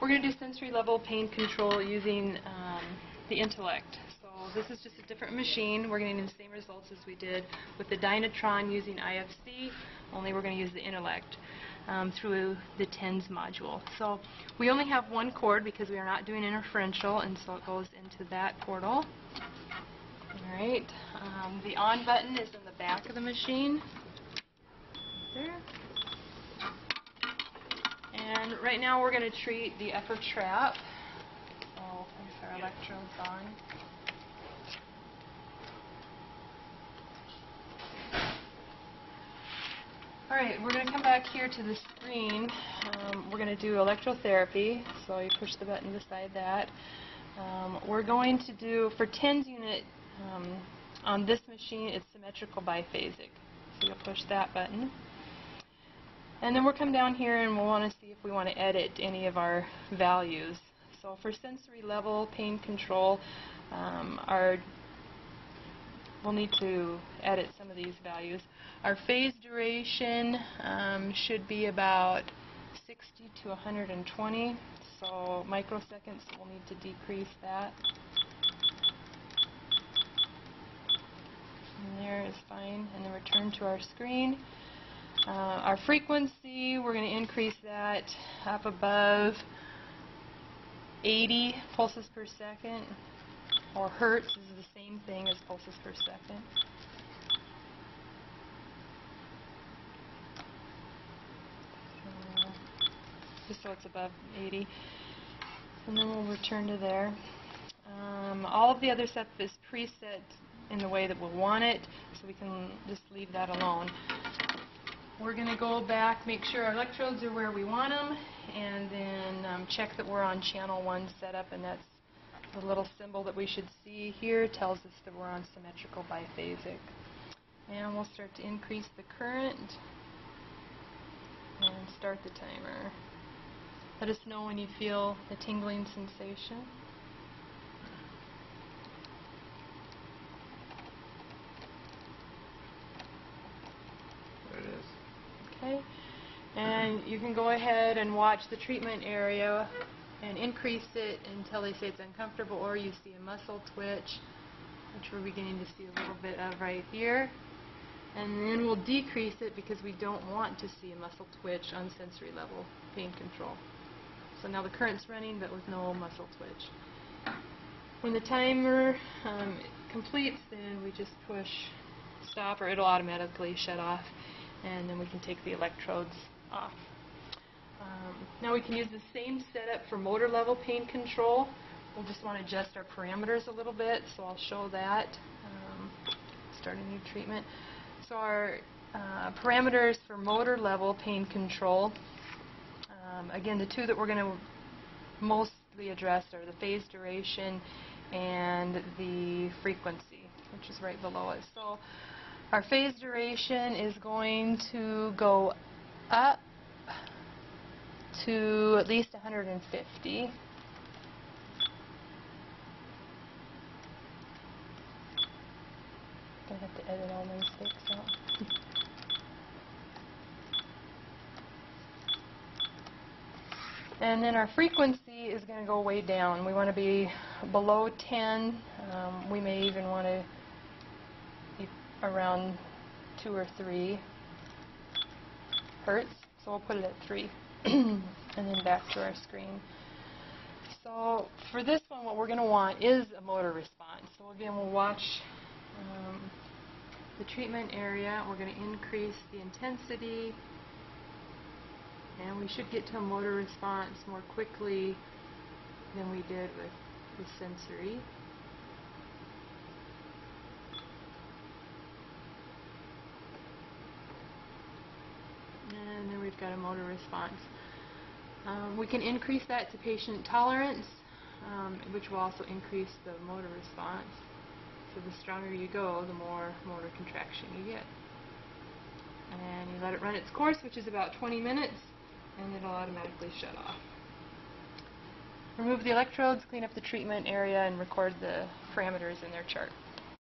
We're going to do sensory level pain control using the Intellect. So this is just a different machine. We're getting the same results as we did with the Dynatron using IFC, only we're going to use the Intellect through the TENS module. So we only have one cord because we are not doing interferential, and so it goes into that portal. Alright, the on button is in the back of the machine. There. And right now we're going to treat the upper trap. So place our electrodes on. Alright, we're going to come back here to the screen. We're going to do electrotherapy. So you push the button beside that. We're going to do, for TENS unit, on this machine, it's symmetrical biphasic. So you'll push that button. And then we'll come down here and we'll want to see if we want to edit any of our values. So for sensory level pain control, we'll need to edit some of these values. Our phase duration should be about 60 to 120. So microseconds, we'll need to decrease that. And there is fine. And then return to our screen. Our frequency, we're going to increase that up above 80 pulses per second, or hertz is the same thing as pulses per second. So, just so it's above 80. And then we'll return to there. All of the other stuff is preset in the way that we'll want it, so we can just leave that alone. We're going to go back, make sure our electrodes are where we want them, and then check that we're on channel 1 setup, and that's the little symbol that we should see here tells us that we're on symmetrical biphasic. And we'll start to increase the current and start the timer. Let us know when you feel the tingling sensation. Okay, and you can go ahead and watch the treatment area and increase it until they say it's uncomfortable, or you see a muscle twitch, which we're beginning to see a little bit of right here. And then we'll decrease it because we don't want to see a muscle twitch on sensory level pain control. So now the current's running, but with no muscle twitch. When the timer completes, then we just push stop, or it'll automatically shut off, and then we can take the electrodes off. Now we can use the same setup for motor level pain control. We'll just want to adjust our parameters a little bit, so I'll show that. Start a new treatment. So our parameters for motor level pain control, again, the two that we're going to mostly address are the phase duration and the frequency, which is right below it. So our phase duration is going to go up to at least 150. I have to edit all my mistakes out. And then our frequency is going to go way down. We want to be below 10. We may even want to be around 2 or 3 hertz. So we'll put it at 3. And then back to our screen. So for this one, what we're going to want is a motor response. So again, we'll watch the treatment area. We're going to increase the intensity, and we should get to a motor response more quickly than we did with the sensory. And then we've got a motor response. We can increase that to patient tolerance, which will also increase the motor response. So the stronger you go, the more motor contraction you get. And you let it run its course, which is about 20 minutes, and it'll automatically shut off. Remove the electrodes, clean up the treatment area, and record the parameters in their chart.